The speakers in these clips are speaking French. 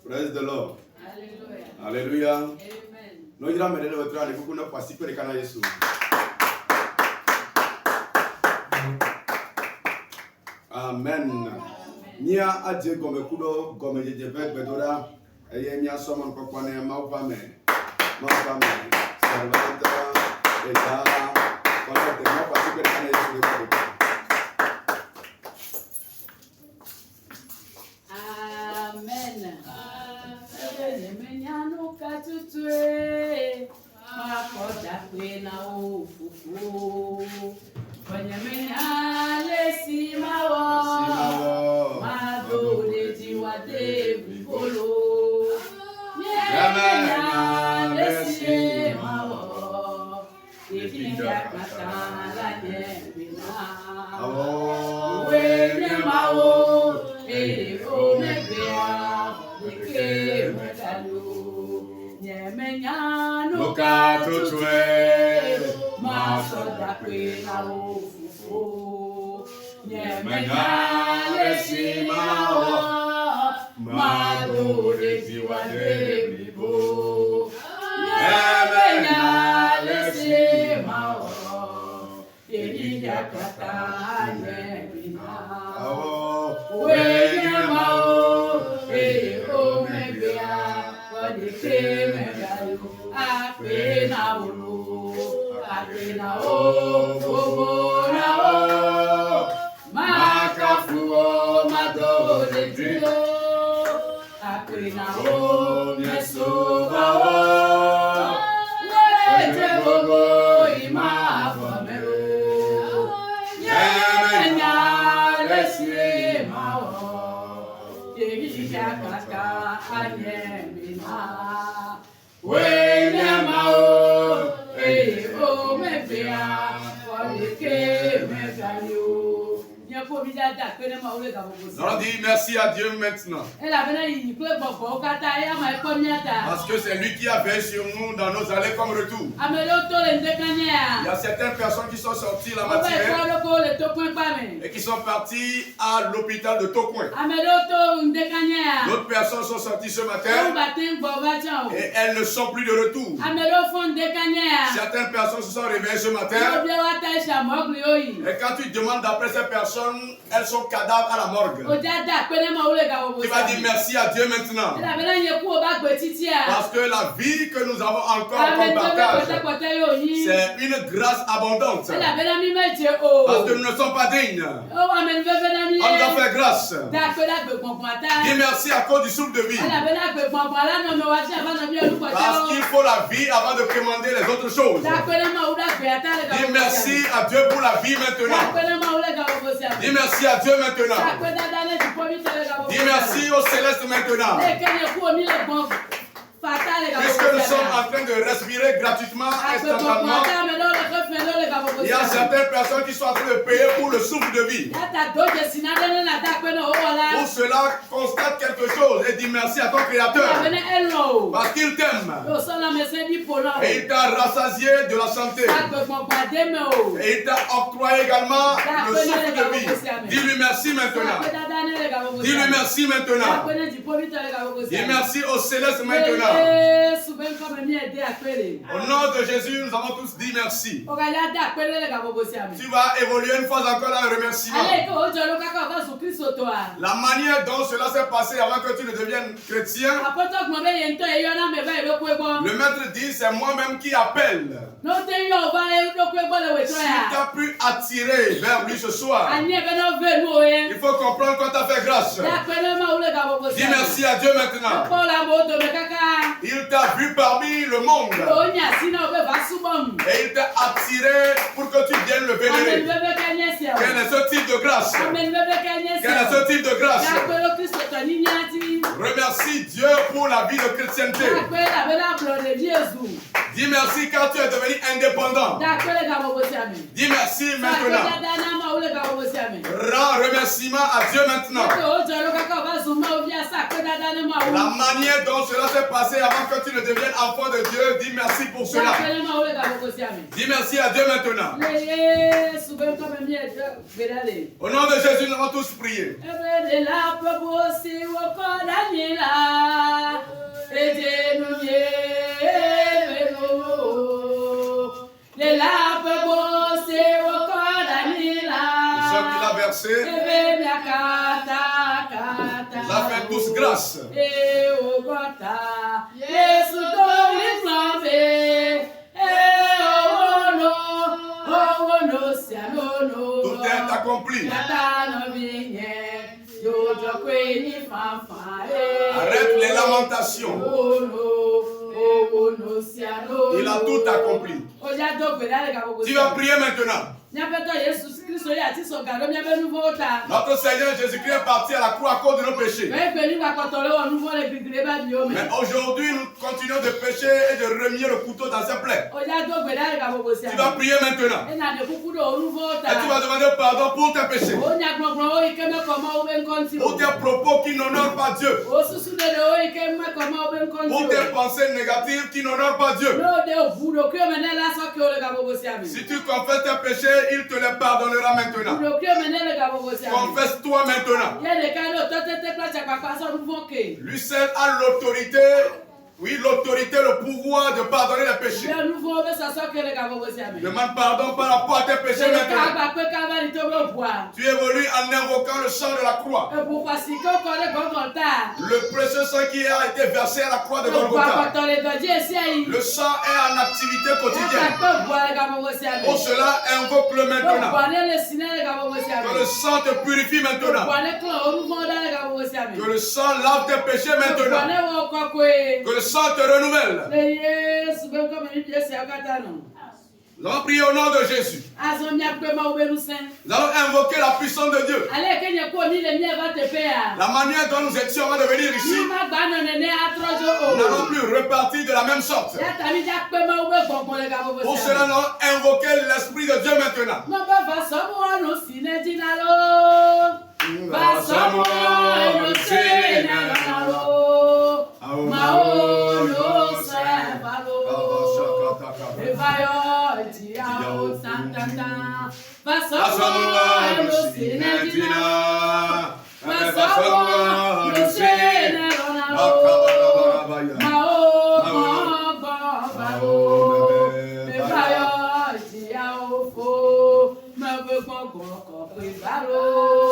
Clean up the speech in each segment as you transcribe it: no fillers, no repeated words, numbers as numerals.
Praise the Lord. Hallelujah. Hallelujah. Amen. Nous irons mener notre travail pour nous participer au canal Jésus. Amen. Nia adje gome kudo gome jebe bedora eye nia somon kokwane maupame. Maupame. Servanta eta para te no participer au canal Jésus. Amen. Menyano katutwe makoda kwena ufufu Menyale simawo madole jiwade bolo Menyale simawo ifinja katala nebina Wene mawo o mebea Ike mekalu Nyemenyano katutwe Masoda kwena ufufu Nyemenyale simawo Madole ziwade bibo Nyemenyale simawo Yeniya kata nyebina Wenye mao o mebea Wadike megalu Akwe na ulu Akwe na o Fogo na o Makafu o Madole dilo Akwe na o Nesuba o Wete bogo ima fomero Nyanya lesi mao Yehika kaka anyemina Wenye mao o mebea Wadike megalu Nous allons dire merci à Dieu maintenant. Parce que c'est lui qui a veillé sur nous dans nos allées comme retour. Il y a certaines personnes qui sont sorties la matinée et qui sont parties à l'hôpital de Tokoin. D'autres personnes sont sorties ce matin et elles ne sont plus de retour. Certaines personnes se sont réveillées ce matin et quand tu demandes d'après ces personnes, elles sont cadavres à la morgue. Tu vas dire merci à Dieu maintenant. Parce que la vie que nous avons encore comme partage, c'est une grâce abondante. Parce que nous ne sommes pas dignes. On doit faire grâce. Dis merci à cause du souffle de vie. Parce qu'il faut la vie avant de commander les autres choses. Dis merci à Dieu pour la vie maintenant. Dis merci à Dieu maintenant. Dis merci au céleste maintenant. Puisque nous sommes en train de respirer gratuitement, instantanément, il y a certaines personnes qui sont en train de payer pour le souffle de vie. Pour cela, constate quelque chose et dis merci à ton Créateur. Parce qu'il t'aime. Et il t'a rassasié de la santé. Et il t'a octroyé également le souffle de vie. Dis-lui merci maintenant. Dis-lui merci maintenant. Dis merci au céleste maintenant. Au nom de Jésus, nous avons tous dit merci. Tu vas évoluer une fois encore dans le remerciement. La manière dont cela s'est passé avant que tu ne deviennes chrétien, le maître dit, c'est moi-même qui appelle. Si tu as pu attirer vers lui ce soir, il faut comprendre qu'on t'a fait grâce. Dis merci à Dieu maintenant. Il t'a vu parmi le monde. Et il t'a attiré pour que tu viennes le vénérer. Quel est ce type de grâce? Quel est ce type de grâce? Remercie Dieu pour la vie de chrétienté. Dis merci car tu es devenu indépendant. Dis merci maintenant. Rends remerciement à Dieu maintenant. La manière dont cela s'est passé avant que tu ne deviennes enfant de Dieu, dis merci pour cela. Dis merci à Dieu maintenant. Au nom de Jésus, nous allons tous prier. Versé. Nous avons fait tous grâce. Tout est accompli. Arrête les lamentations. Il a tout accompli. Tu vas prier maintenant. Notre Seigneur Jésus-Christ est parti à la croix à cause de nos péchés. Mais aujourd'hui, nous continuons de pécher et de remuer le couteau dans ses plaies. Tu vas prier maintenant. Et tu vas demander pardon pour tes péchés. Pour tes propos qui n'honorent pas Dieu. Pour tes pensées négatives qui n'honorent pas Dieu. Si tu confesses tes péchés, il te les pardonnera maintenant. Confesse-toi maintenant. Lui seul a l'autorité. Oui, l'autorité, le pouvoir de pardonner les péchés. Demande pardon par rapport à tes péchés maintenant. Tu évolues en invoquant le sang de la croix. Le précieux sang qui a été versé à la croix de Golgotha. Le sang est en activité quotidienne. Pour cela, invoque-le maintenant. Que le sang te purifie maintenant. Que le sang lave tes péchés maintenant. Que le sang te renouvelle. Nous allons prier au nom de Jésus. Nous allons invoquer la puissance de Dieu. La manière dont nous étions avant de venir ici, nous n'allons plus repartir de la même sorte. Pour cela, nous allons invoquer l'Esprit de Dieu maintenant.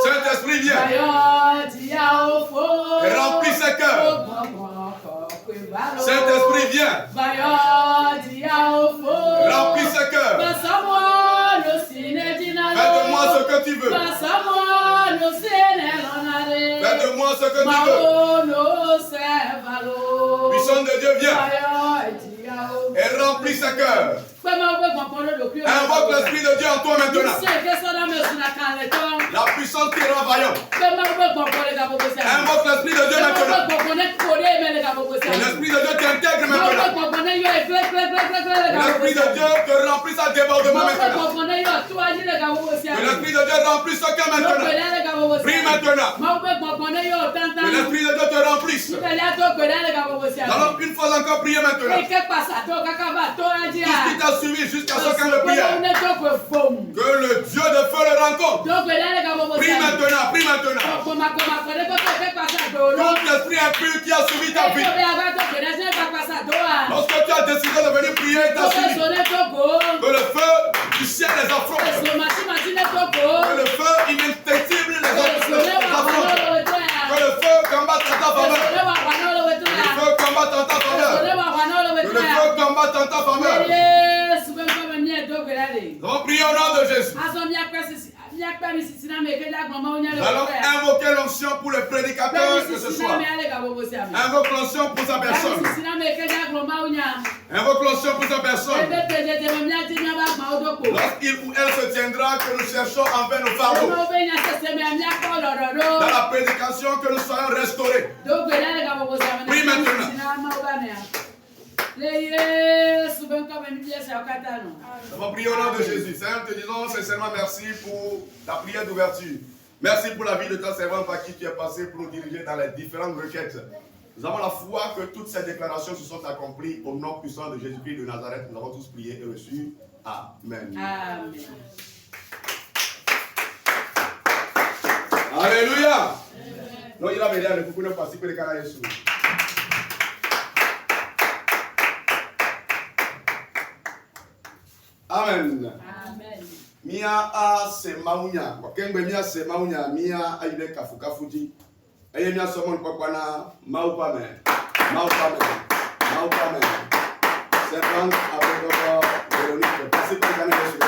Saint-Esprit, viens et remplis ce cœur. Saint-Esprit, viens. Remplis ce cœur. Fais de moi ce que tu veux. Fais de moi ce que tu veux. Puissance de Dieu, viens et remplis ce cœur. Invoque l'Esprit de Dieu en toi maintenant. La puissance qui rend vaillant. Invoque l'Esprit de Dieu maintenant. L'Esprit de Dieu t'intègre maintenant. L'Esprit de Dieu te remplisse à débordement maintenant. L'Esprit de Dieu remplisse ce cœur maintenant. Prie maintenant. L'Esprit de Dieu te remplisse. Alors une fois encore prier maintenant. Tout ce qui t'a suivi jusqu'à ce qu'un de prière. Que le Dieu de feu le rencontre. Prie maintenant, prie maintenant. Tout l'esprit impur qui a suivi ta vie. Lorsque tu as décidé de venir prier, t'as suivi. Que le feu du ciel les affronte. Que le feu inextinguible les affronte. Que le feu combatte en ta faveur. Que le feu combatte en ta faveur. Que le feu combatte en ta faveur. Nous allons prier au nom de Jésus. Nous allons invoquer l'onction pour le prédicateur de ce soir. Invoque l'onction pour sa personne. Invoque l'onction pour sa personne. Lorsqu'il ou elle se tiendra, que nous cherchons envers nos fardeaux. Dans la prédication, que nous soyons restaurés. Prie maintenant. On va prier au nom de Jésus. Seigneur, te disons sincèrement merci pour la prière d'ouverture. Merci pour la vie de ta servante par qui tu es passé pour nous diriger dans les différentes requêtes. Nous avons la foi que toutes ces déclarations se sont accomplies au nom puissant de Jésus-Christ de Nazareth. Nous avons tous prié et reçu. Amen. Amen. Alléluia. Non, il a mené à beaucoup de participer les cas Jésus. Amen. Amen. Mia a se maunya. Wakengbe mia se maunya. Mia a ile kafu kafuti. Eye mia somon kwa kwana maupame. Maupame. Maupame. Servant avec Véronique. Participer les cas Jésus.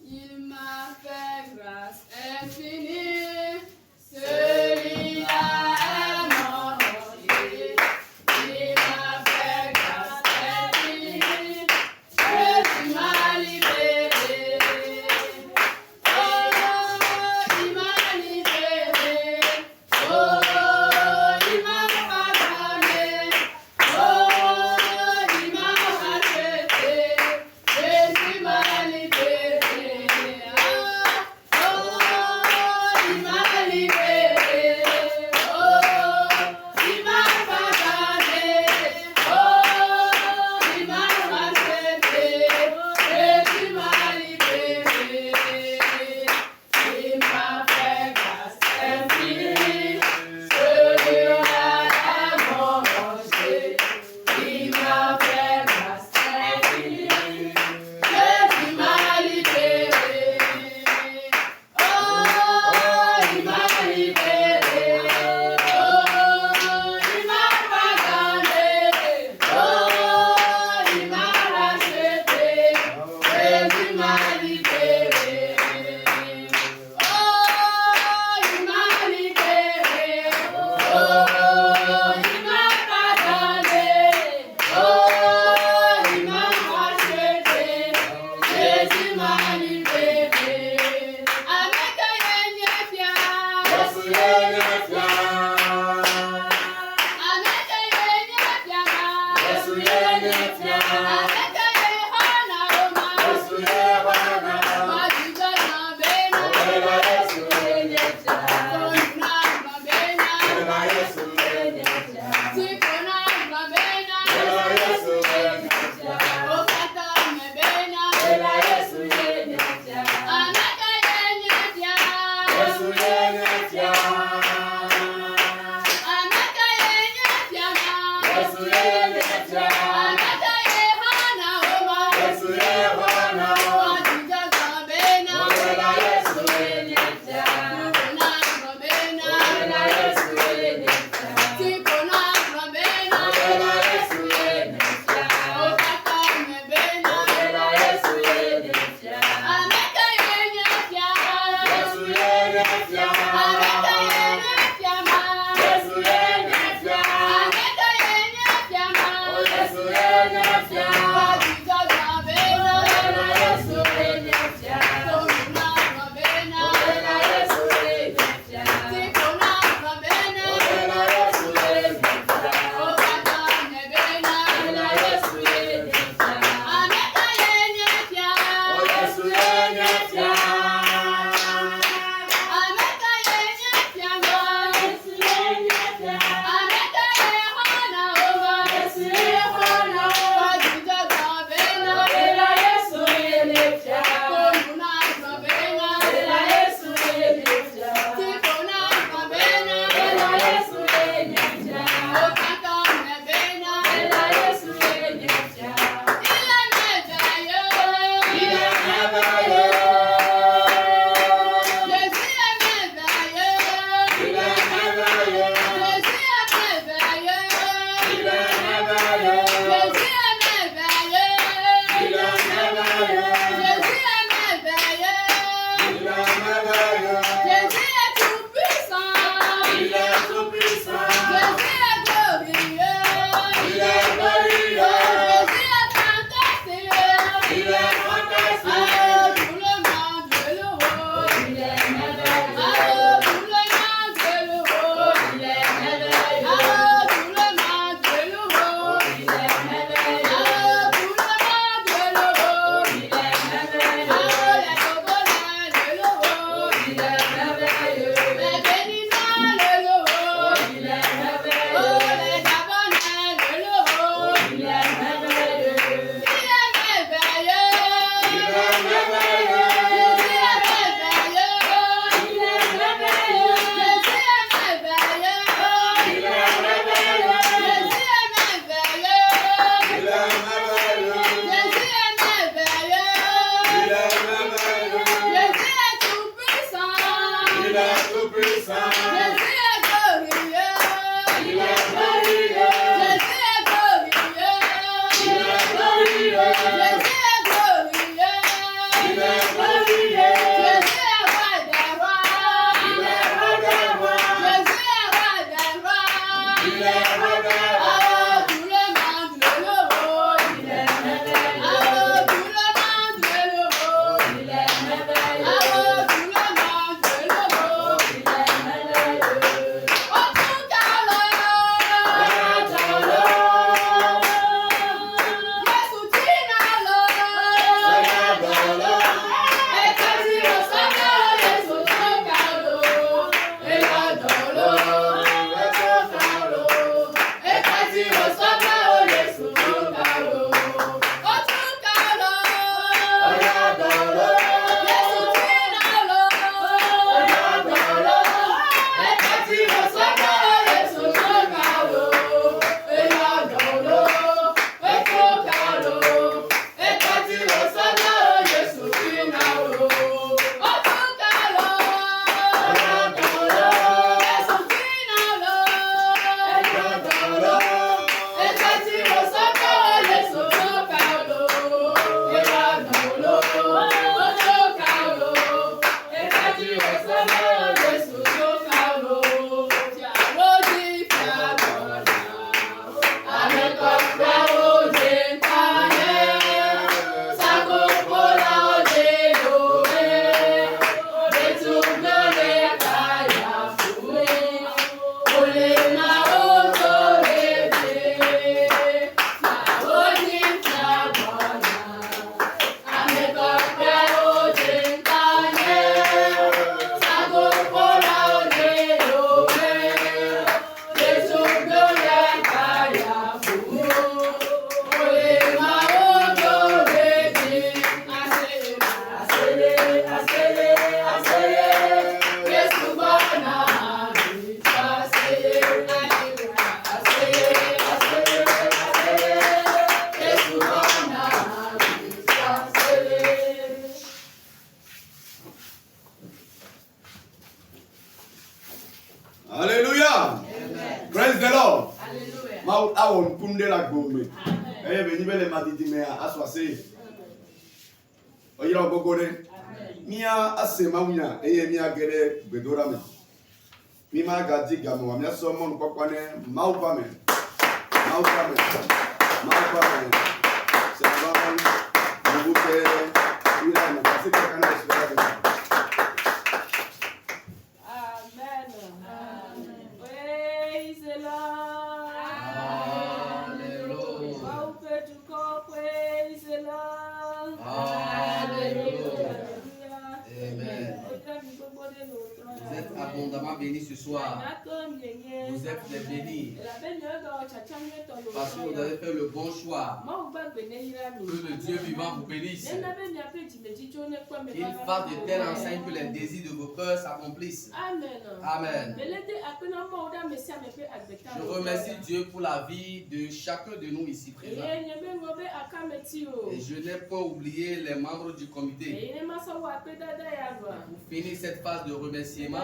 Il m'a fait grâce infinie, celui-là est mon rocher. Il m'a fait grâce infinie, Jésus m'a libéré. Oh, il m'a libéré. Oh, il m'a pardonné. Oh, il m'a racheté. Jésus m'a libéré. Yesu on kunde la gome. Eh veni bele madidi me aswase. Oyira gogore. Mia asema wunya eye mia gere bedora me. Mima gadi gamo mia so mon kokwane maupa me. Maupa me. Maupa me. C'est vraiment vous que il a une passé quelqu'un de Vous êtes abondamment bénis ce soir. Vous êtes les bénis. Parce que vous avez fait le bon choix. Que le Dieu vivant vous bénisse. Qu'il fasse de telles enseignes que les désirs de vos cœurs s'accomplissent. Amen. Je remercie Dieu pour la vie de chacun de nous ici présents. Et je n'ai pas oublié les membres du comité. Pour finir cette phase de remerciement,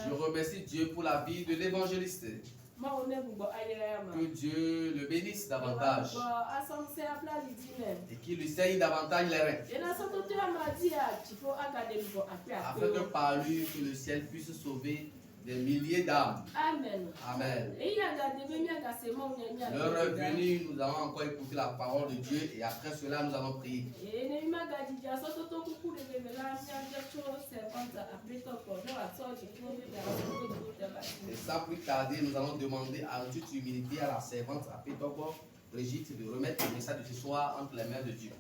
je remercie Dieu pour la vie de l'évangéliste. Que Dieu le bénisse davantage et qu'il lui saigne davantage les reins, afin que par lui que le ciel puisse sauver des milliers d'âmes. Amen. Amen. L'heure est venue, nous allons encore écouter la parole de Dieu et après cela nous allons prier. Et sans plus tarder, nous allons demander en toute humilité à la servante à Pétogo, Brigitte, de remettre le message de ce soir entre les mains de Dieu.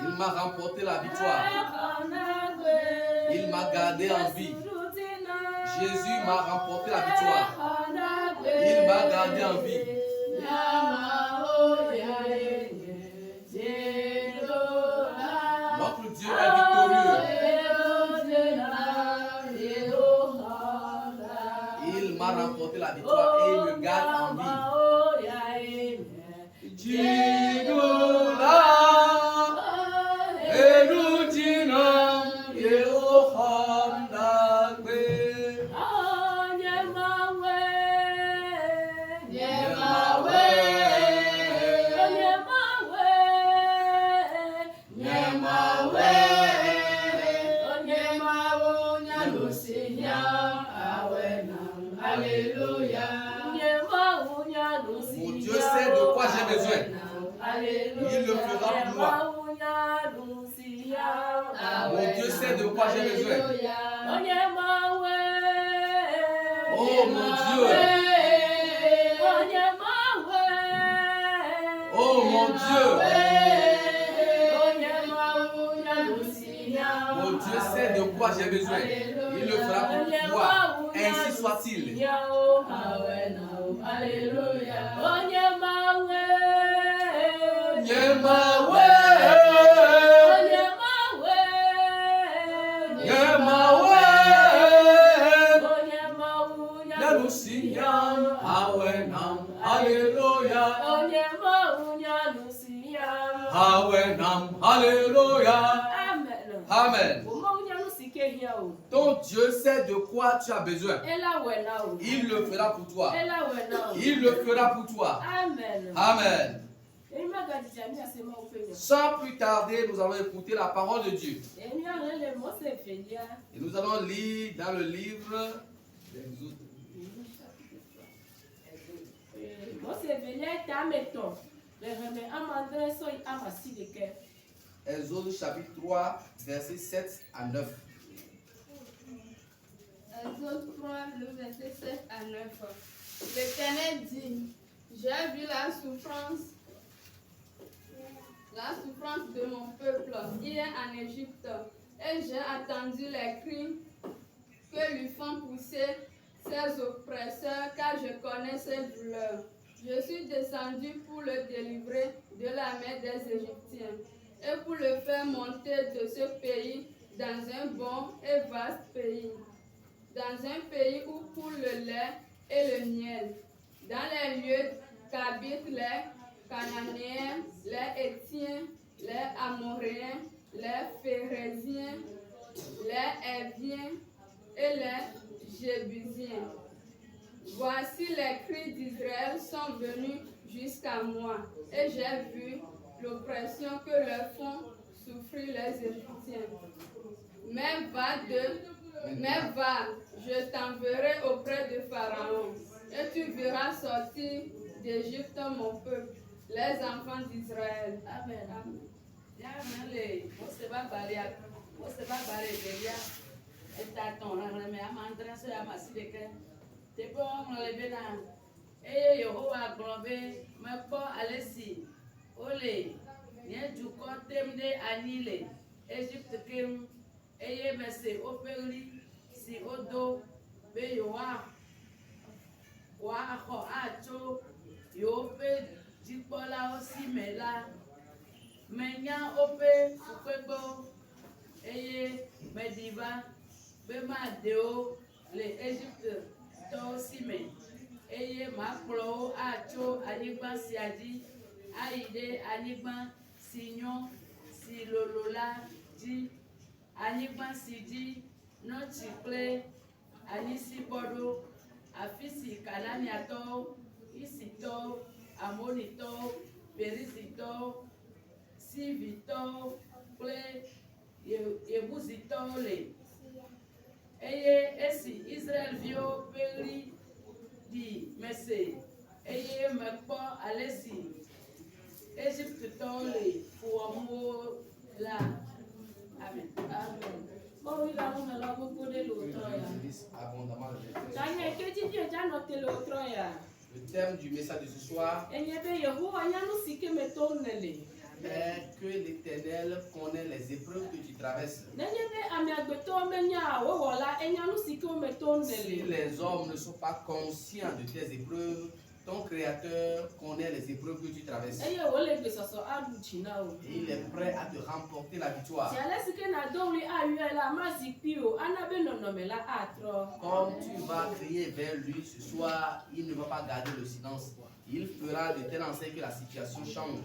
Il m'a remporté la victoire. Il m'a gardé en vie. Jésus m'a remporté la victoire. Il m'a gardé en vie. Notre Dieu est victorieux. Il m'a remporté la victoire et il me garde en vie. Mon Dieu sait de quoi j'ai besoin. Il le fera pour moi. Mon Dieu sait de quoi j'ai besoin. Oh mon Dieu. Oh mon Dieu. Mon Dieu sait de quoi j'ai besoin. Il le fera pour moi. Ainsi soit-il. Amen. Ton Dieu sait de quoi tu as besoin. Il le fera pour toi. Il le fera pour toi. Amen. Amen. Sans plus tarder, nous allons écouter la parole de Dieu. Et nous allons lire dans le livre d'Exode. Exode chapitre 3, versets 7 à 9. Exode 3, le verset 7 à 9. L'Éternel dit, j'ai vu la souffrance de mon peuple hier en Égypte, et j'ai entendu les cris que lui font pousser ses oppresseurs, car je connais ses douleurs. Je suis descendu pour le délivrer de la main des Égyptiens et pour le faire monter de ce pays dans un bon et vaste pays, dans un pays où coule le lait et le miel, dans les lieux qu'habitent les Cananéens, les Héthiens, les Amoréens, les Phéréziens, les Héviens et les Jébusiens. Voici les cris d'Israël sont venus jusqu'à moi, et j'ai vu l'oppression que leur font souffrir les Égyptiens. Mais va, je t'enverrai auprès de Pharaon, et tu verras sortir d'Égypte mon peuple, les enfants d'Israël. Amen. Menya ope fukego eye mediva bema deo le Égypte to sime eye makplo acho anigba siadi aide anigba sinyo si lolola di anigba sidi no chikle anisi bodo afisi kananiato isito amonito perisito Sivito, Ple, Yebuzito, le. Eye, esi, Israël vio, peri, di, messe. Eye, mepo, alesi. Égypte, tole, pour la. Amen. Amen. Bon, oui, là, on a la beaucoup de l'autre. Le thème du message de ce soir est que l'Éternel connaît les épreuves que tu traverses. Si les hommes ne sont pas conscients de tes épreuves, ton Créateur connaît les épreuves que tu traverses. Et il est prêt à te remporter la victoire. Comme tu vas crier vers lui ce soir, il ne va pas garder le silence. Il fera de telle enseigne que la situation change.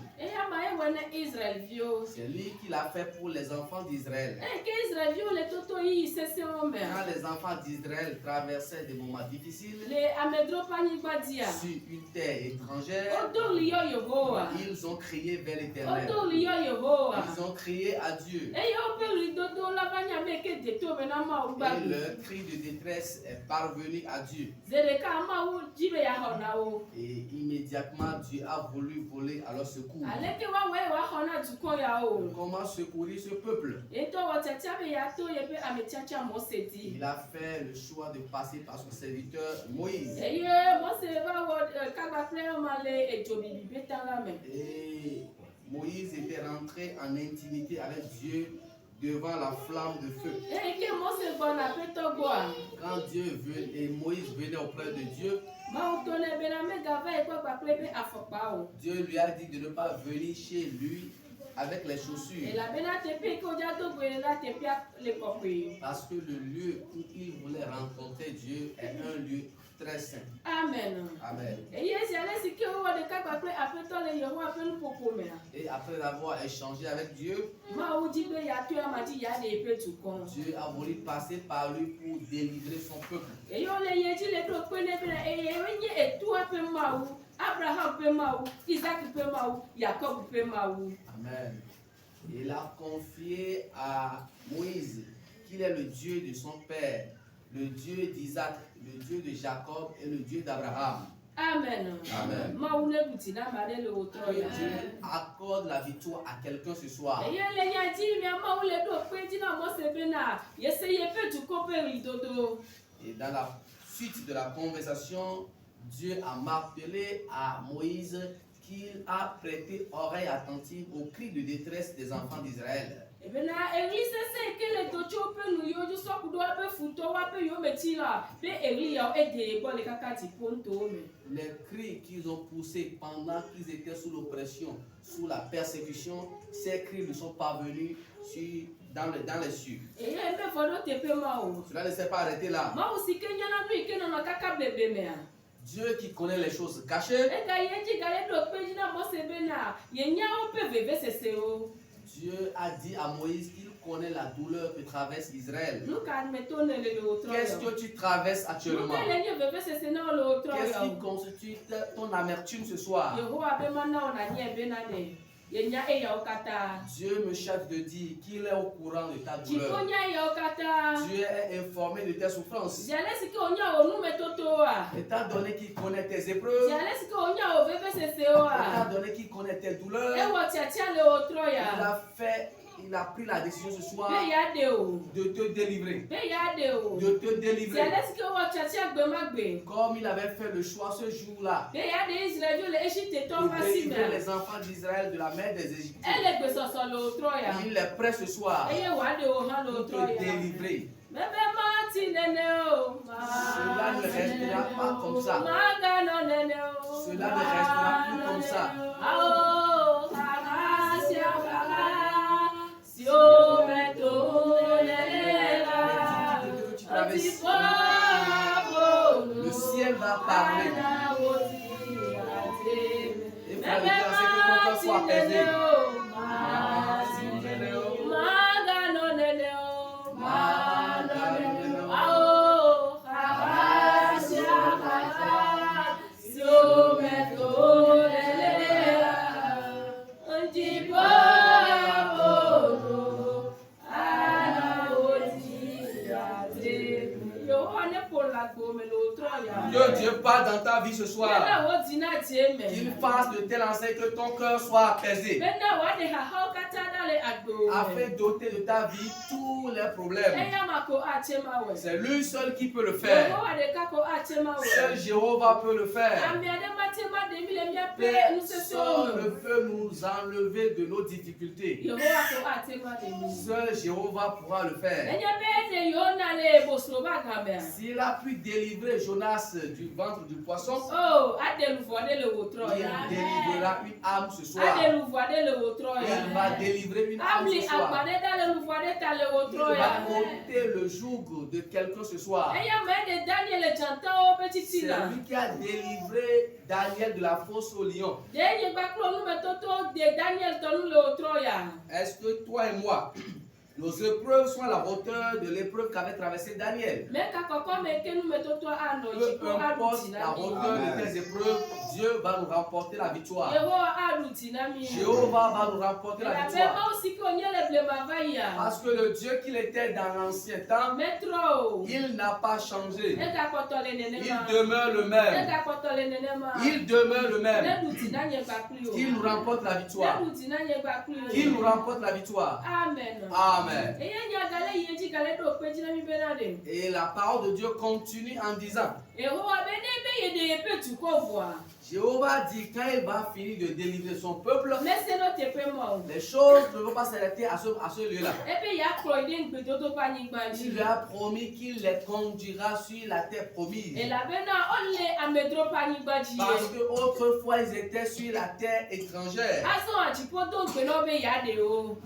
C'est lui qui l'a fait pour les enfants d'Israël. Quand les enfants d'Israël traversaient des moments difficiles sur une terre étrangère, ils ont crié vers l'Éternel. Ils ont crié à Dieu. Et leur cri de détresse est parvenu à Dieu. Et immédiatement, Dieu a voulu voler à leur secours. Comment secourir ce peuple? Il a fait le choix de passer par son serviteur Moïse. Et Moïse était rentré en intimité avec Dieu devant la flamme de feu. Quand Dieu veut et Moïse venait auprès de Dieu, Dieu lui a dit de ne pas venir chez lui avec les chaussures. Parce que le lieu où il voulait rencontrer Dieu est un lieu très saint. Amen. Amen. Et après avoir échangé avec Dieu, Dieu a voulu passer par lui pour délivrer son peuple. Amen. Il a confié à Moïse qu'il est le Dieu de son père, le Dieu d'Isaac, le Dieu de Jacob et le Dieu d'Abraham. Amen. Amen. Que Dieu accorde la victoire à quelqu'un ce soir. Et dans la suite de la conversation, Dieu a martelé à Moïse qu'il a prêté oreille attentive aux cris de détresse des enfants d'Israël. Les cris qu'ils ont poussés pendant qu'ils étaient sous l'oppression, sous la persécution, ces cris ne sont pas venus dans les cieux. Cela ne s'est pas arrêté là. Dieu qui connaît les choses cachées, Dieu a dit à Moïse qu'il connaît la douleur que traverse Israël. Qu'est-ce que tu traverses actuellement? Qu'est-ce qui constitue ton amertume ce soir? Dieu me charge de dire qu'il est au courant de ta douleur. Dieu est informé de tes souffrances. Étant donné qu'il connaît tes épreuves, étant donné qu'il connaît tes douleurs, il a pris la décision ce soir de te délivrer. De te délivrer. Comme il avait fait le choix ce jour-là de délivrer les enfants d'Israël de la mer des Égyptiens. Il est prêt ce soir pour te délivrer. Cela ne restera pas comme ça. Cela ne restera plus comme ça. Le ciel va parler. Et frère, c'est que ton cœur soit apaisé. Que Dieu parle dans ta vie ce soir. Qu'il fasse de telle enseigne que ton cœur soit apaisé. Afin d'ôter de ta vie tous les problèmes. C'est lui seul qui peut le faire. Seul Jéhovah peut le faire. Seul peut nous enlever de nos difficultés. Seul Jéhovah pourra le faire. S'il a pu délivrer Jonas du ventre du poisson, il délivrera une âme ce soir. Il va délivrer une âme ce soir. Il va ôter le joug de quelqu'un ce soir. C'est lui qui a délivré Daniel de la fosse au lion. Est-ce que toi et moi, nos épreuves sont à la hauteur de l'épreuve qu'avait traversé Daniel? Peu importe la hauteur de tes épreuves, Dieu va nous remporter la victoire. Jéhovah va nous remporter la victoire. Parce que le Dieu qu'il était dans l'ancien temps, il n'a pas changé. Il demeure le même. Il demeure le même. Qu'il nous remporte la victoire. Qu'il nous remporte la victoire. Amen. Amen. Et la parole de Dieu continue en disant, Jéhovah dit quand il va finir de délivrer son peuple, les choses ne vont pas s'arrêter à ce lieu-là. Il lui a promis qu'il les conduira sur la terre promise. Parce que autrefois ils étaient sur la terre étrangère.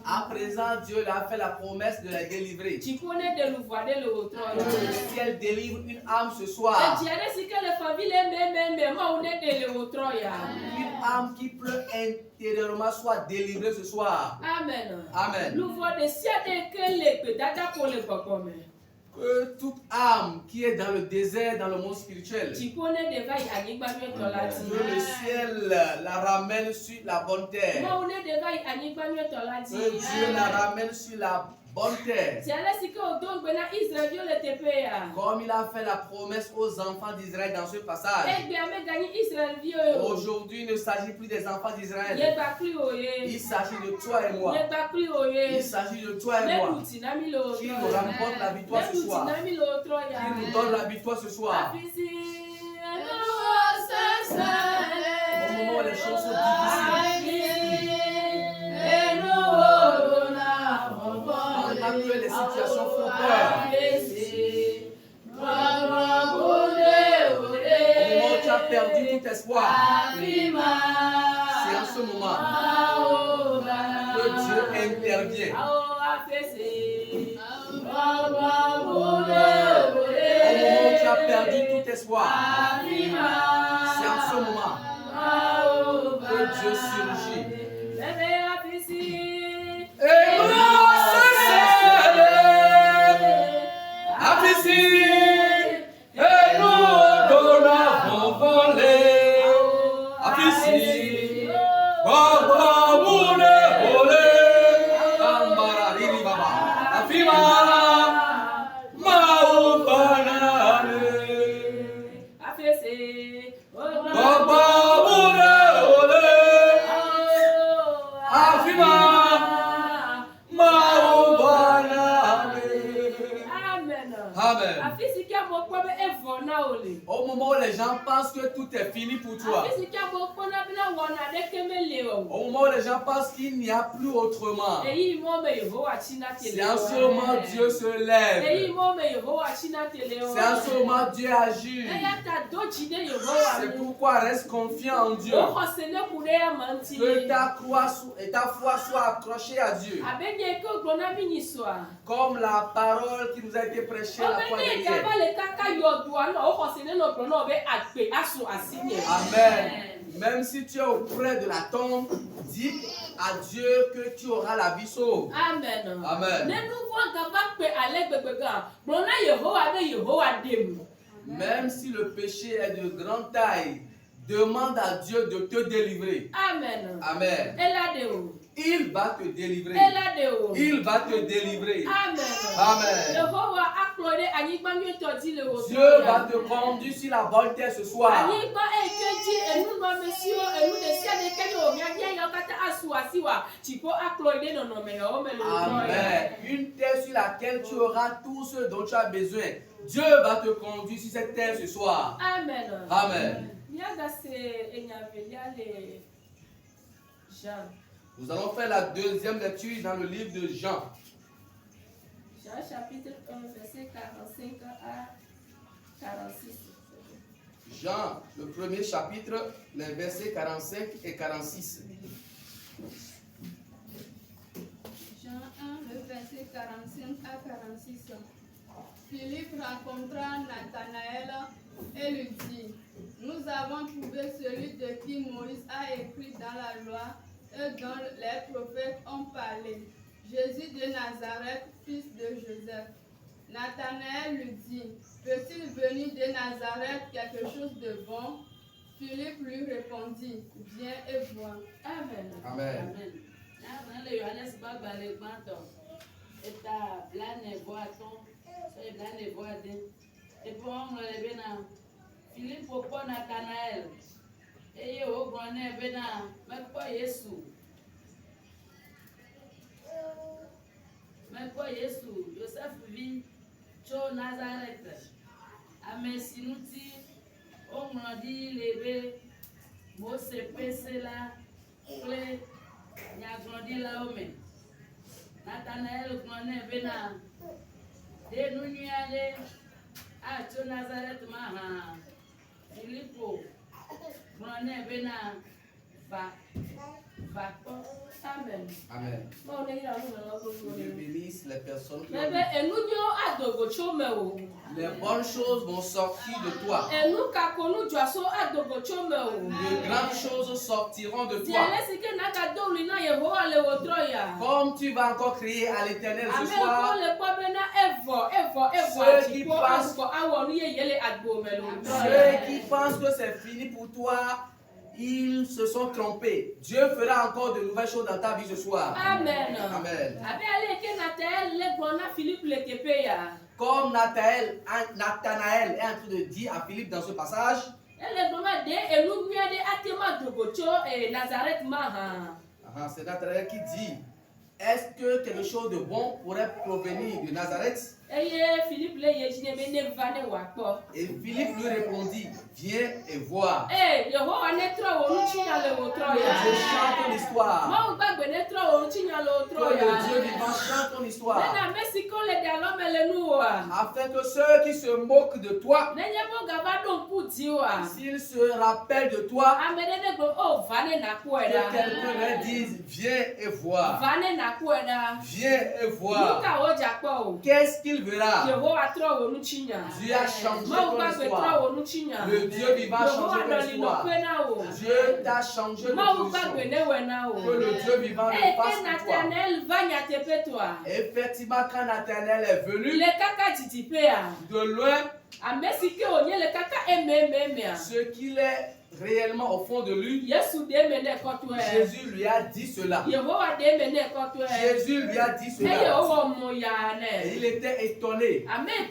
À présent, Dieu leur a fait la promesse de les délivrer. Le ciel délivre une âme ce soir. Une âme qui pleure intérieurement soit délivrée ce soir. Amen. Amen. Que toute âme qui est dans le désert, dans le monde spirituel, que le ciel la ramène sur la bonne terre. Que Dieu la ramène sur la bonne terre. Comme il a fait la promesse aux enfants d'Israël dans ce passage. Aujourd'hui, il ne s'agit plus des enfants d'Israël. Il s'agit de toi et moi. Il s'agit de toi et moi. Qui nous remporte la victoire ce soir. Qui nous donne la victoire ce soir. où les choses sont difficiles, pendant que les situations font peur, au moment où tu as perdu tout espoir, c'est en ce moment que Dieu intervient. Au moment où tu as perdu tout espoir, c'est en ce moment que Dieu surgit. Au moment où les gens pensent que tout est fini pour toi, au moment où les gens pensent qu'il n'y a plus autrement, c'est en ce moment Dieu se lève. C'est en ce moment Dieu agit. C'est pourquoi reste confiant en Dieu. Que ta foi soit accrochée à Dieu. Comme la parole qui nous a été prêchée la fois dernière. Amen. Même si tu es auprès de la tombe, dis à Dieu que tu auras la vie sauve. Amen. Amen. Même si le péché est de grande taille, demande à Dieu de te délivrer. Amen. Amen. Il va te délivrer. Il va te délivrer. Amen. Amen. Dieu va te conduire sur la bonne terre ce soir. Amen. Une terre sur laquelle tu auras tout ce dont tu as besoin. Dieu va te conduire sur cette terre ce soir. Amen. Amen. Nous allons faire la deuxième lecture dans le livre de Jean. Jean chapitre 1, verset 45 à 46. Jean, le premier chapitre, les versets 45 et 46. Jean 1, le verset 45 à 46. Philippe rencontra Nathanaël et lui dit: Nous avons trouvé celui de qui Moïse a écrit dans la loi et dont les prophètes ont parlé, Jésus de Nazareth, fils de Joseph. Nathanaël lui dit: Peut-il venir de Nazareth quelque chose de bon? Philippe lui répondit: Viens et vois. Amen. Amen. Philippe au Nathanaël. Et au grand même pas Jésus. Même pas Jésus. Joseph vit au Nazareth. Amen. Sinuti, on m'a dit levé, Mose pèse là, clé, il a grandi là où même. Nathanaël grand bena. De nous y aller à au Nazareth maha. Philippe Amen. Amen. Dieu bénisse les personnes qui les bonnes choses vont sortir de toi. De grandes choses sortiront de toi. Comme tu vas encore crier à l'Éternel ce soir, ceux qui pensent que c'est fini pour toi, ils se sont trompés. Dieu fera encore de nouvelles choses dans ta vie ce soir. Amen. Amen. Comme Nathanaël est en train de dire à Philippe dans ce passage, c'est Nathanaël qui dit est-ce que quelque chose de bon pourrait provenir de Nazareth? Et Philippe lui répondit, viens et vois. Je chante ton histoire. Que le Dieu vivant chante ton histoire. Afin que ceux qui se moquent de toi, s'ils se rappellent de toi, que quelqu'un leur dise, viens et vois. Viens et vois. Qu'est-ce qu'il verra? Dieu a changé ton histoire. Le Dieu vivant a changé ton histoire. Dieu t'a changé de position. Que le Dieu vivant le fasse pour toi. Effectivement, quand Nathanaël est venu de loin, ce qu'il est réellement au fond de lui, Jésus lui a dit cela. Jésus lui a dit cela. Et il était étonné. Amen.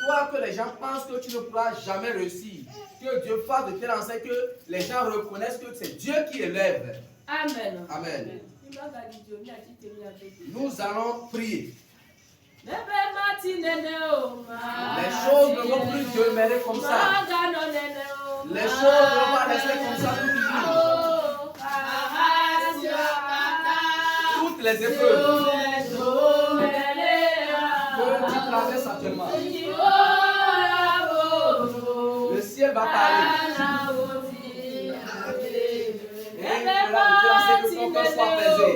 Toi que les gens pensent que tu ne pourras jamais réussir, que Dieu fasse de telle enseigne que les gens reconnaissent que c'est Dieu qui élève. Amen. Amen. Nous allons prier. Les choses ne vont plus demeurer comme ça. Les choses ne vont pas rester comme ça pour toujours. Toutes les épreuves que tu traverses actuellement, le ciel va parler. Et la c'est que ton cœur soit apaisé.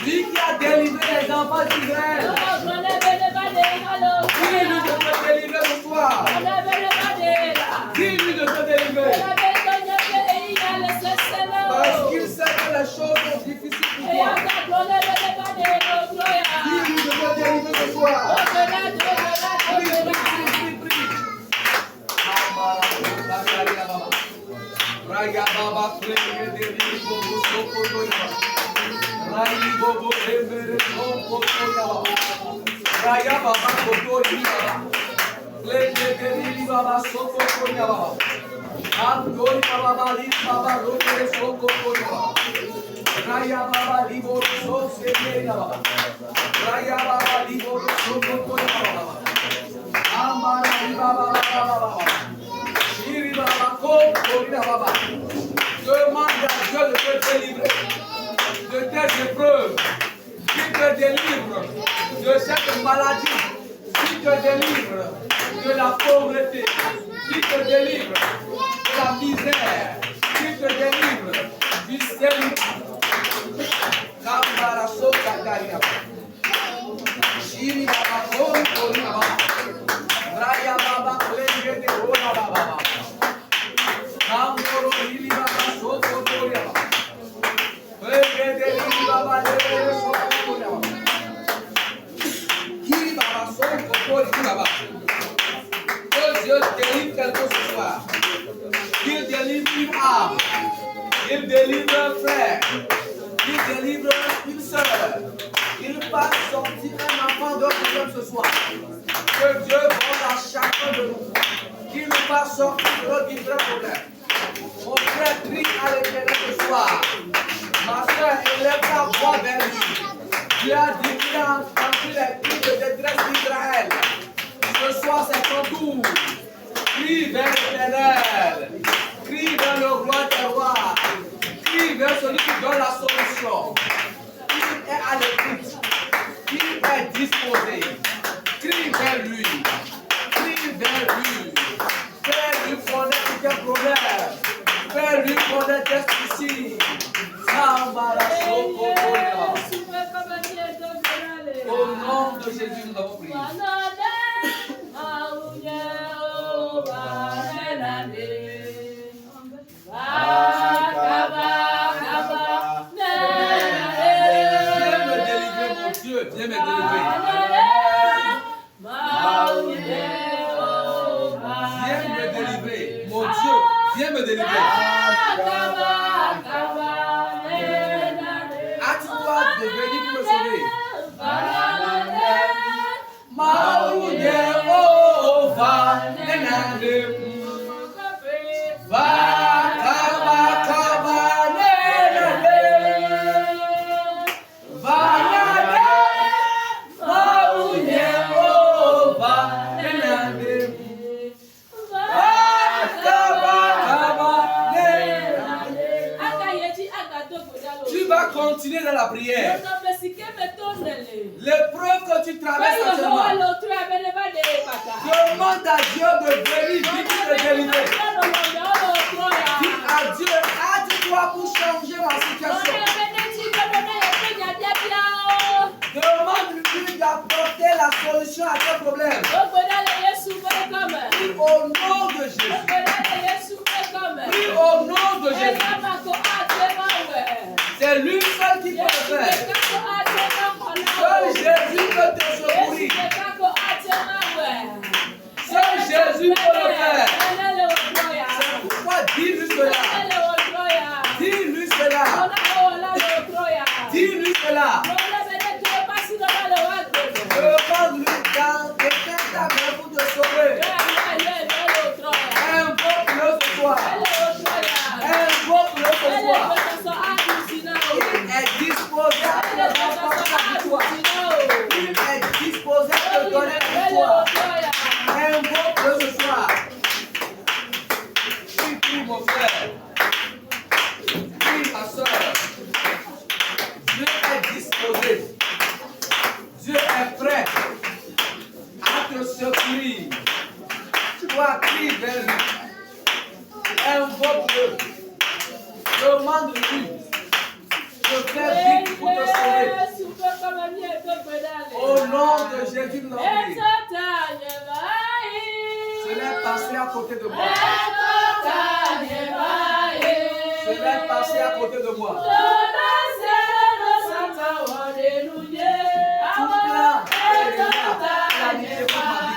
Lui qui a délivré les enfants d'Israël. Dis-lui de te délivrer ce soir. Dis-lui de te délivrer. Parce qu'il sait que les choses sont difficiles pour toi. Dis-lui de te délivrer ce soir. Raya Baba Prege de Ribo Soko Toya. Raya Bobo Emere Soko Toya. Raya Baba Kotoya. Prege de Ribo Baba Soko Toya. Andoi Baba Li Baba Rote Soko Toya. Raya Baba Libo Soko Toya. Raya Baba Libo Soko Toya. Amara Baba Baba. Demande à Dieu de te délivrer de tes épreuves, qui te délivre de cette maladie, qui te délivre de la pauvreté, qui te délivre de la misère, qui te délivre du célibat. Raya Baba Plenge de Ola Baba. Namoro Lili Baba Soko Toria. Plenge de Lili Baba Lele Soko Toria. Kiri Baba Soko Toria Baba. Que Dieu délivre quelque chose ce soir. Qu'il délivre une âme. Il délivre un frère. Il délivre une sœur. Il va sortir un enfant de problème ce soir. Que Dieu donne à chacun de nous. Qu'il nous fasse sortir de nos différents problèmes. Mon frère crie à l'Éternel ce soir. Ma soeur, élève ta voix vers lui. Dieu a dit qu'il a entendu les cris de détresse d'Israël. Ce soir, c'est ton tour. Crie vers l'Éternel. Crie vers le roi des rois. Crie vers celui qui donne la solution. Il est à l'écoute. Il est disposé. Crie vers lui. Crie vers lui. Fais-lui connaître tes problèmes. Fais-lui connaître tes soucis. Au nom de Jésus, nous avons prié. Viens me délivrer. Viens me délivrer. Mon Dieu, viens me délivrer. As-tu droit de venir pour me sauver? Continuer dans la prière. L'épreuve que tu traverses actuellement, demande à Dieu de venir vite te délivrer. Dis à Dieu, aide-toi pour changer ma situation. Demande-lui d'apporter la solution à tes problèmes. Prie au nom de Jésus. Prie au nom de Jésus. C'est lui seul qui peut le faire. Seul Jésus peut te secourir. Seul Jésus peut le faire. C'est pourquoi dis-lui cela. Dis-lui cela. Dis-lui cela. Demande-lui dans quelqu'un ta main pour te sauver. Invoque-le ce soir. Invoque-le ce soir. Il est disposé à te remporter la victoire. Il est disposé à te donner la victoire. Invoque-le ce soir. Prie mon frère. Prie ma soeur. Dieu est disposé. Dieu est prêt à te secourir. Toi, crie vers lui. Invoque-le. Demande-lui. Je fais vite pour te sauver. Au nom de Jésus, nous avons prié. Je l'ai passé à côté de moi. Je l'ai passé à côté de moi. Tout plein, planifié pour ma vie.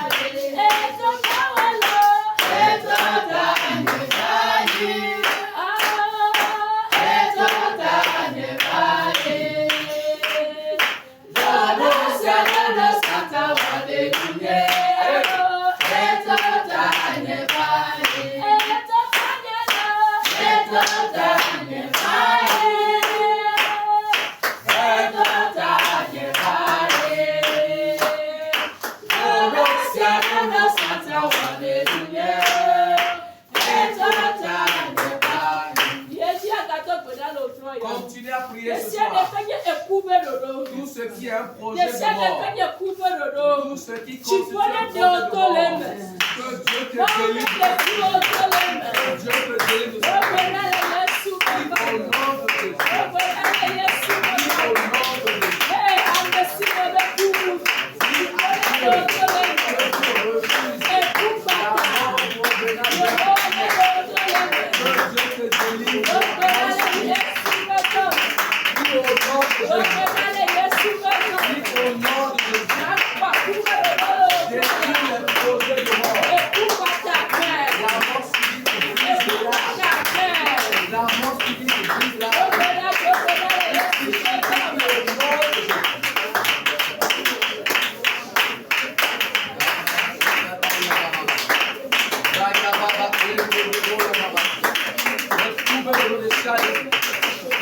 Continuez à prier ce soir. Tout ce qui est un projet de mort, tout ce qui constitue un projet de mort, que Dieu te délivre. Que Dieu te délivre. Au nom de Jésus. Au nom de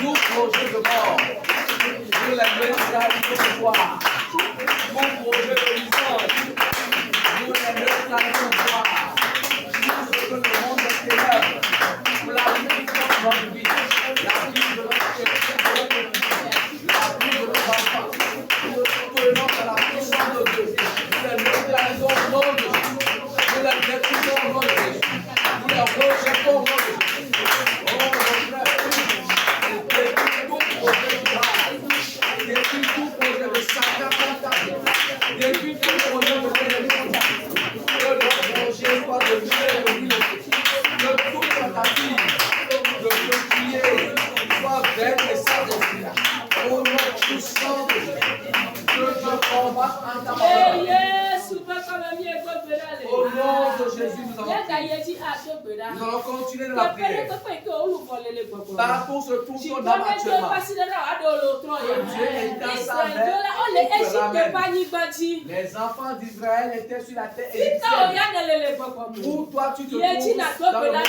tout projet de mort, je l'aimerais réaliser ce soir. Mon projet de licence, je l'aimerais réaliser ce soir. Tout ce que le monde est ténèbres, pour la vie de notre vie, la vie de notre chrétien, la vie de nos enfants, nous nous tenons à la puissance de Dieu. Nous l'aimerais réaliser au nom de Jésus. Nous l'aimerais réaliser au nom de Jésus. Nous les rejetons au nom de Jésus. Depuis tout projet de sacrifice, depuis tout projet de télévision, que le projet soit de vivre, que toute tentative de prier soit vaine et sans esprit. Au nom puissant de Dieu, que Dieu combatte en ta faveur. Au nom de Jésus, nous allons continuer de la prière. Partout se trouve ton âme actuellement. Dieu est dans sa main. Les enfants d'Israël étaient sur la terre égyptienne. Où toi tu te trouves dans le monde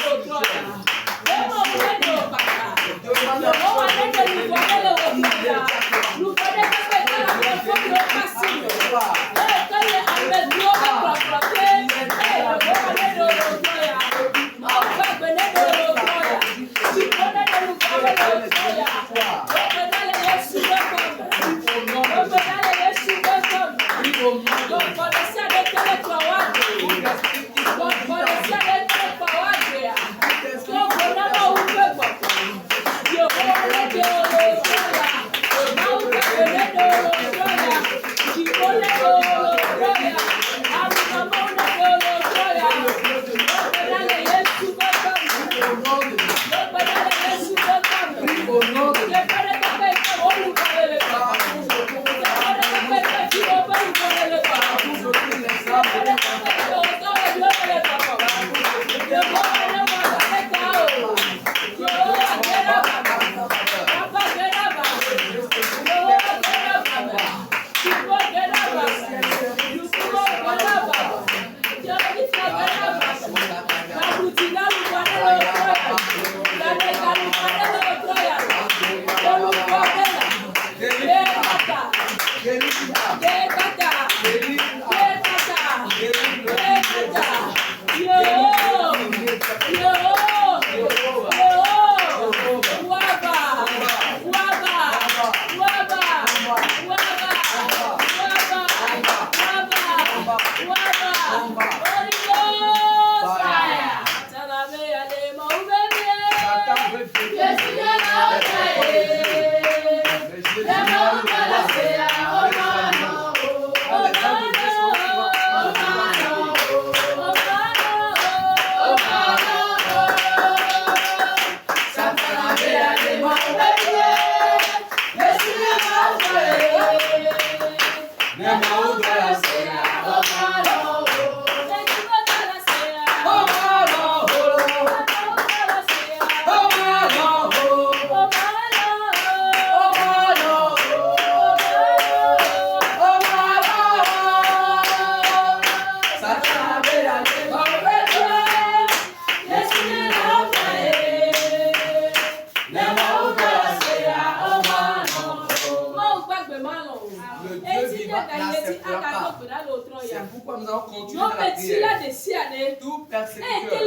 continuer dans la prière. Tout persécuteur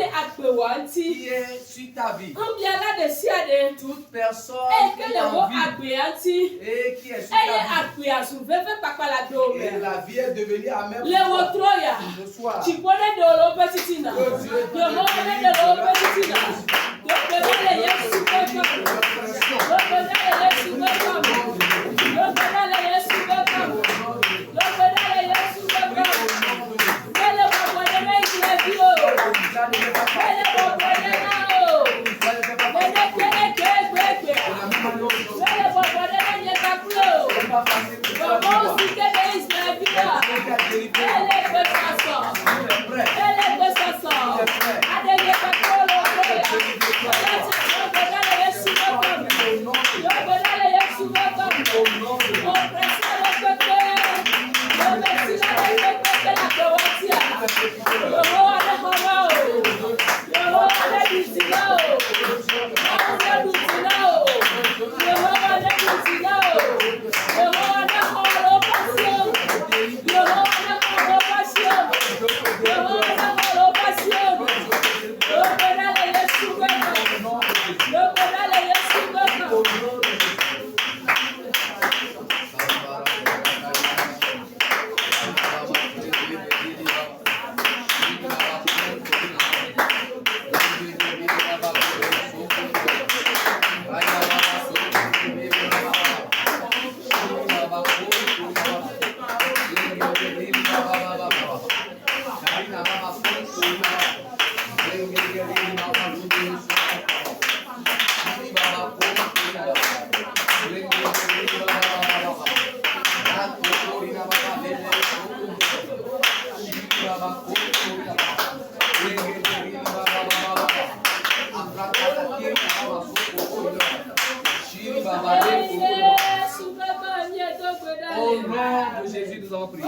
qui est sur ta vie, toute personne qui t'envie et qui est sur ta vie, et la vie est devenue amère pour toi. Ce soir, que Dieu au nom de Jésus, nous avons prié.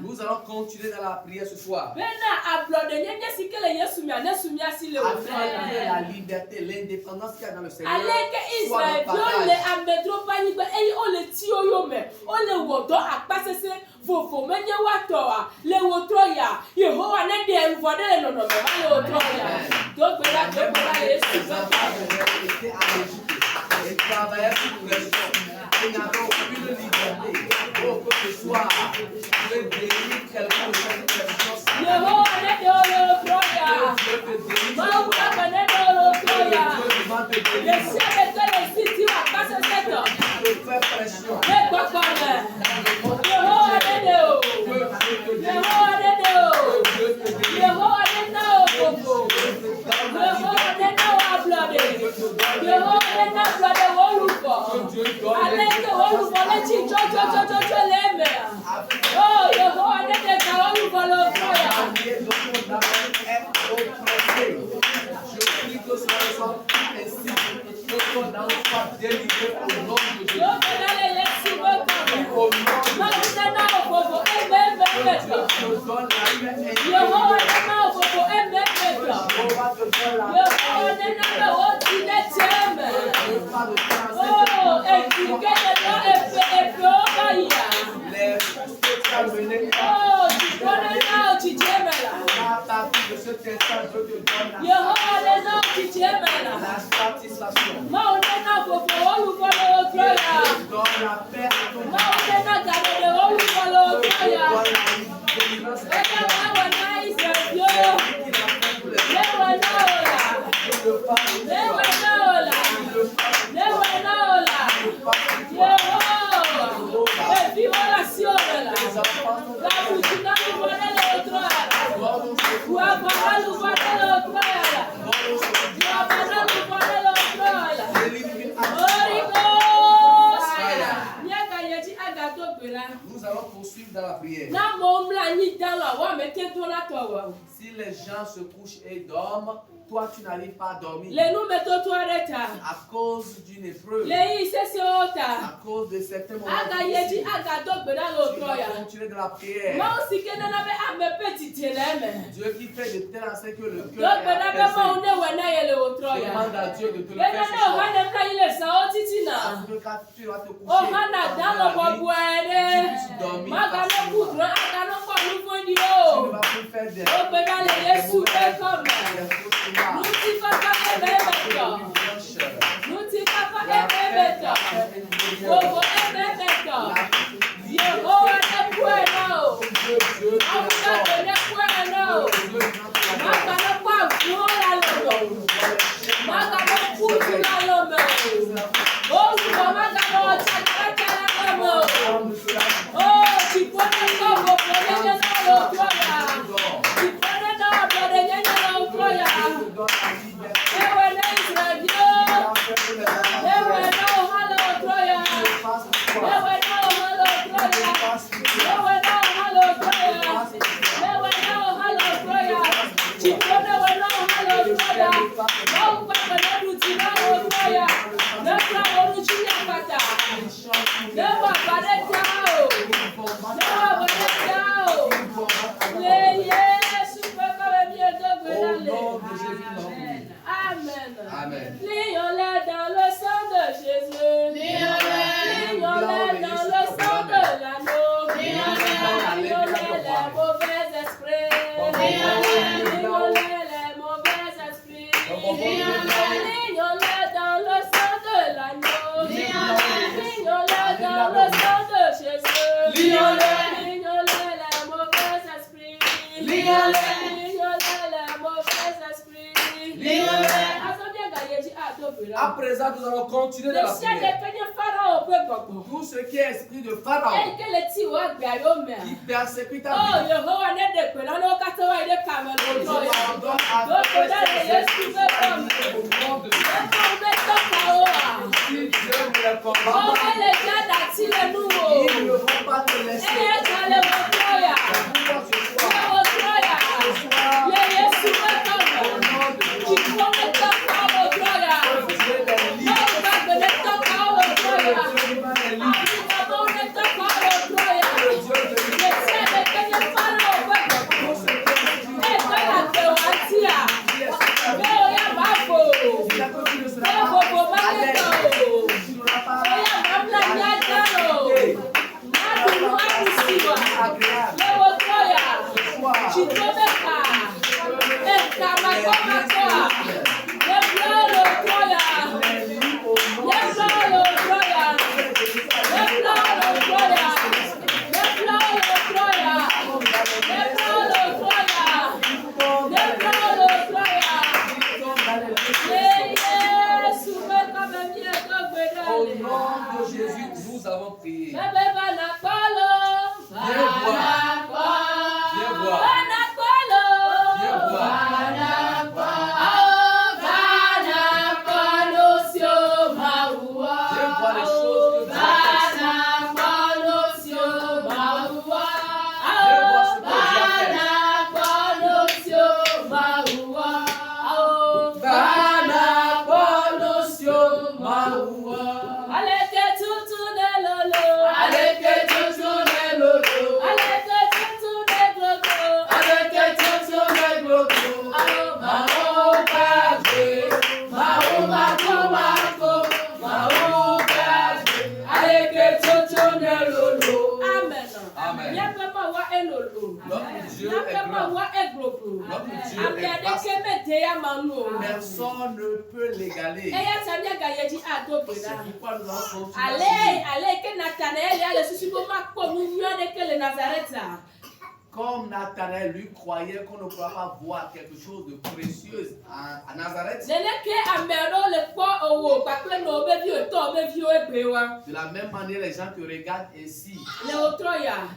Nous allons continuer dans la prière ce soir. Afin de la liberté, l'indépendance qu'il y a dans le Seigneur. Et travailler sur pression. Et n'avons aucune liberté. Oh, que ce soit de guérir quelqu'un de cette pression. Nous allons poursuivre dans la prière. Si les gens se couchent et dorment, toi tu n'arrives pas à dormir. À cause d'une épreuve. À cause de certains moments difficiles. Tu vas continuer de la prière. Dieu qui fait de telle enseigne que le cœur est apaisé. Demande à Dieu de te le faire ce soir. Parce que quand tu vas te coucher, tu puisses dormir facilement. Tu ne vas plus faire des Amen. Lions-les dans le sang de Jésus. Lions-les dans le sang de l'agneau. Lions-les les mauvais esprits. Lions-les les mauvais esprits. Lions-les dans le sang de l'agneau. Lions-les dans le sang de Jésus. Lions-les les mauvais esprits. Lions-les les mauvais esprits. À présent, nous allons continuer de la prière. Tout ce qui est esprit de Pharaon qui persécute ta vie, je m'abandonne à toi. Si Dieu me le combat, ils ne vont pas te laisser. Personne ne peut l'égaler. Comme Nathanaël lui croyait qu'on ne pourra pas voir quelque chose de précieux à Nazareth. De la même manière, les gens te regardent ici.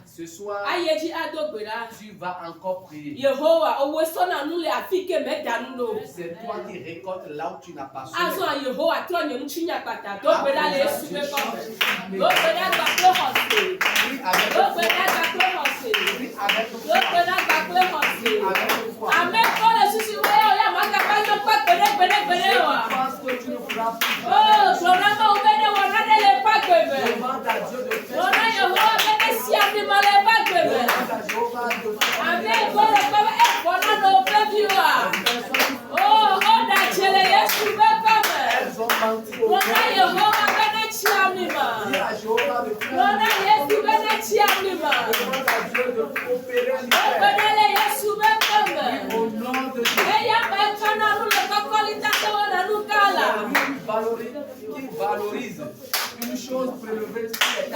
Ce soir, tu vas encore prier. C'est toi qui récoltes là où tu n'as pas semé. Avec Amen. Quand le souci, ouais, il y a ma capacité pas pédé. Oh, son âme au béné, on a des pas que on a eu béné si à des malais pas que Amen. Quand le peuple est bon, on a nos peuple. Oh, on a tiré les souvenirs comme on a eu béné si à des malais. On a eu béné si à des malais. On a les souvenirs comme Au nom de Dieu. Qui valorise une chose prélevée sur les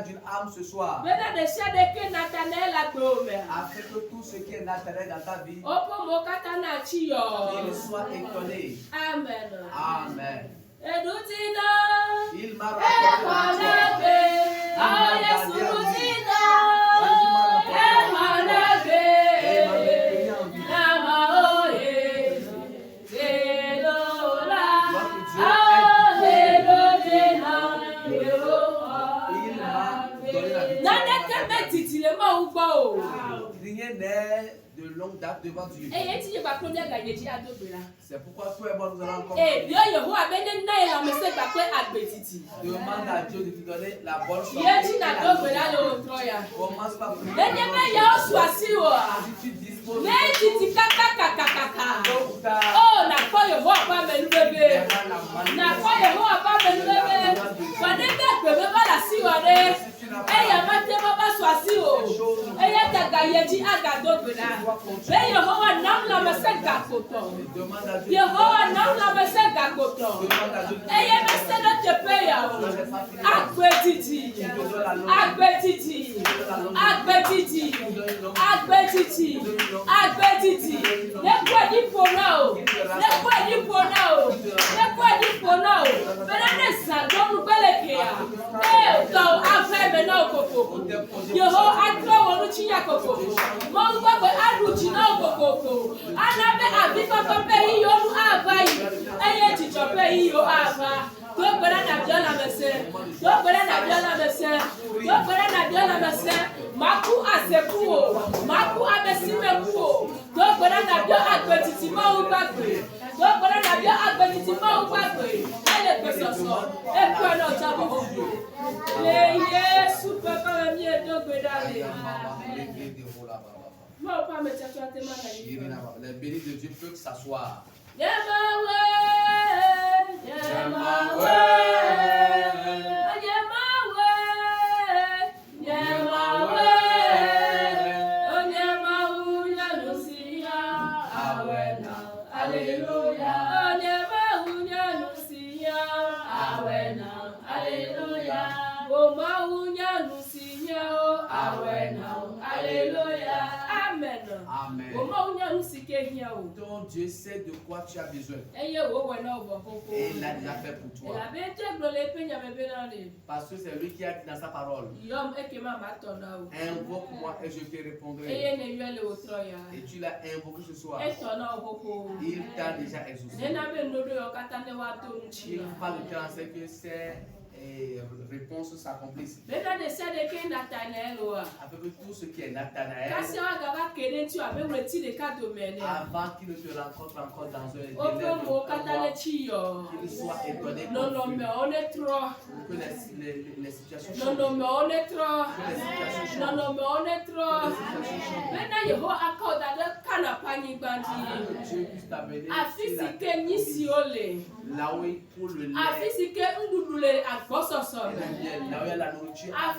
d'une âme ce soir. Afin que tout ce qui est naturel dans ta vie, il soit étonné. Amen. Amen. Il m'a rien n'est de longue date devant Dieu. C'est pourquoi toi et moi nous allons encore demande à Dieu de te donner la bonne chance. Commence par prier. Si tu disposes Les bénis de Dieu peuvent s'asseoir. Amen. Ton Dieu sait de quoi tu as besoin. Et il l'a déjà fait pour toi. Parce que c'est lui qui a dit dans sa parole. Invoque-moi et je te répondrai. Et tu l'as invoqué ce soir. Il t'a déjà exaucé. Il parle de temps, c'est que c'est réponse s'accomplisse. Avec tout ce qui est Nathanaël. Avant qu'il ne te rencontre encore dans un délai qu'il soit étonné que les situations changent. Dieu puisse t'amener là où il faut le lait. Là où il y a la nourriture. Là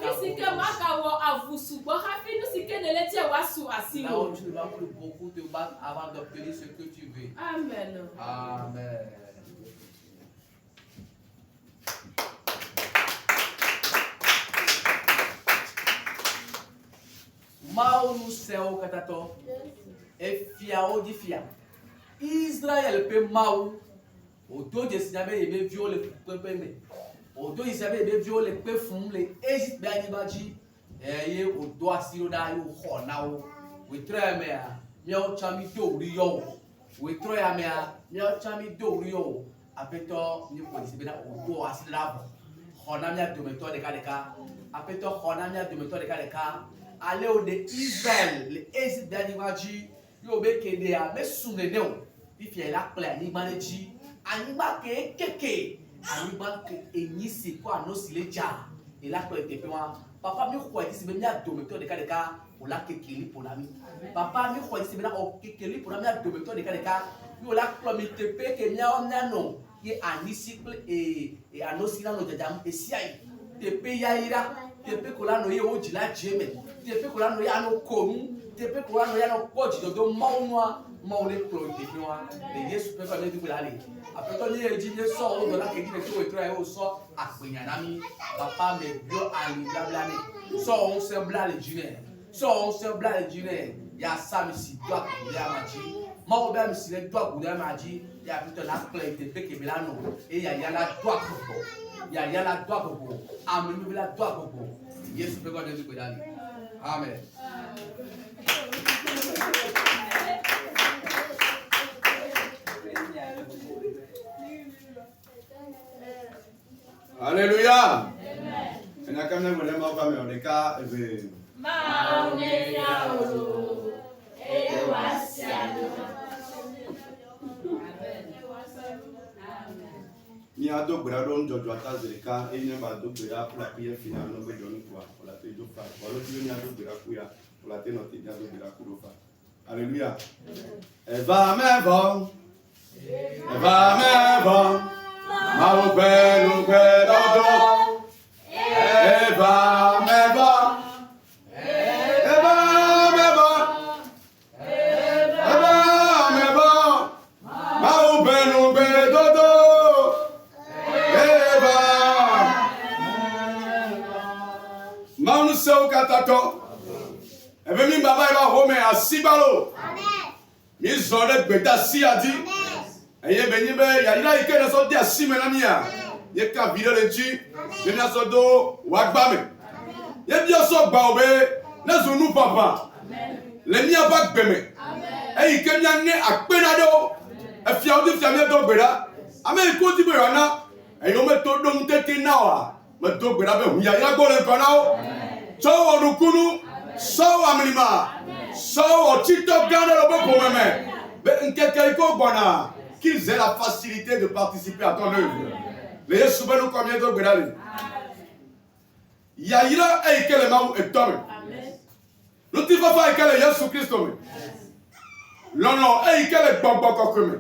où tu ne vas plus beaucoup te battre avant d'obtenir ce que tu veux. Amen. Amen. Maunu seo katato e fiao di fia. Israël pe mau odo de sinabe ebe viole pepeme. Odo isabe ebe viole pe fun le Egypt be anibaji ye odo asiro da yo ho na wo. We try me a mi o chami do ri yo. We try me a mi o chami do ri yo. Apeto ni police be na odo asiro da bo. Hona mi a do meto de ka. Apeto hona mi a do meto de ka. Allez au de Israël, les Égyptiens d'animaji, yo be kede a me sunene o. Bi fi la ple anima neji, anima ke keke, anima ke enisi ko anosi leja. Et là ko ete pe wa. Papa mi ko eti be mi adometo de ka o la kekeli ponami. Papa mi ko eti be na o kekeli ponami adometo de ka yo la klo mi tepe ke mi a omna no. Ye anisi ple e anosi na no jajam esiai. Tepe yaira, tepe ko la no ye o jila jeme. Tepe ko la no ya no komu, tepe ko la no ya no koji do maunwa, maule pro tepe wa. Le Yesu pe fa le du la le. Après toi ni eji ni so o do la ke di me to etra e o so apenya na mi. Papa me bio ali bla bla ni. So on se bla le jine. So on se bla le jine. Ya sami si doa ko ya maji. Ma o ba mi si le doa ko ya maji. Ya plutôt la ple tepe ke belano. E ya la doa ko. Ya la doa ko. Amen la doa ko. Yesu pe ko de du ko dali. Amen. Alléluia. On a quand même vraiment pas mais on est qu'à ni a do grado Jojo Atazeka et ni ba do bera pour la prière finale no be donner quoi pour la paix do fa wala tu ni a do bera kuya pour la paix no te dia do bera ku do fa. Alléluia. Eva me bon ma o belo do Eva me bon ma o belo do Maunu seu katato. Ebe mi baba eba home asibalo. Amen. Mi zone gbeta si adi. Eye benyi be ya ira ike na so di asime na mia. Ye ka video le ji. Be na so do wa gba me. Ye bi so gba obe na zunu papa. Amen. Le mi aba gbe me. Amen. E ike mi ane akpe na do. E fia odi fia mi do gbera. Ame iko ti be yana. E yo me to do mtete na wa. Me do gbera be hu ya ira go le kana o. So orukunu, so amlima, so otito gana le bon pour même. Mais quelqu'un bona, qu'ils aient la facilité de participer à ton œuvre. Les souvent nous combien de grade. Yaira et quel mau et tom. Nous ti fa fa ikele Yesu Kristo me. Lono e ikele gbogbo kokome.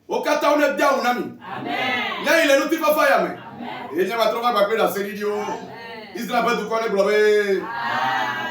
O kata one dia unami. Amen. Ya ile nous ti fa fa ya me. Amen. Et je vais trouver ma la série Israël va tout connaître. Amen.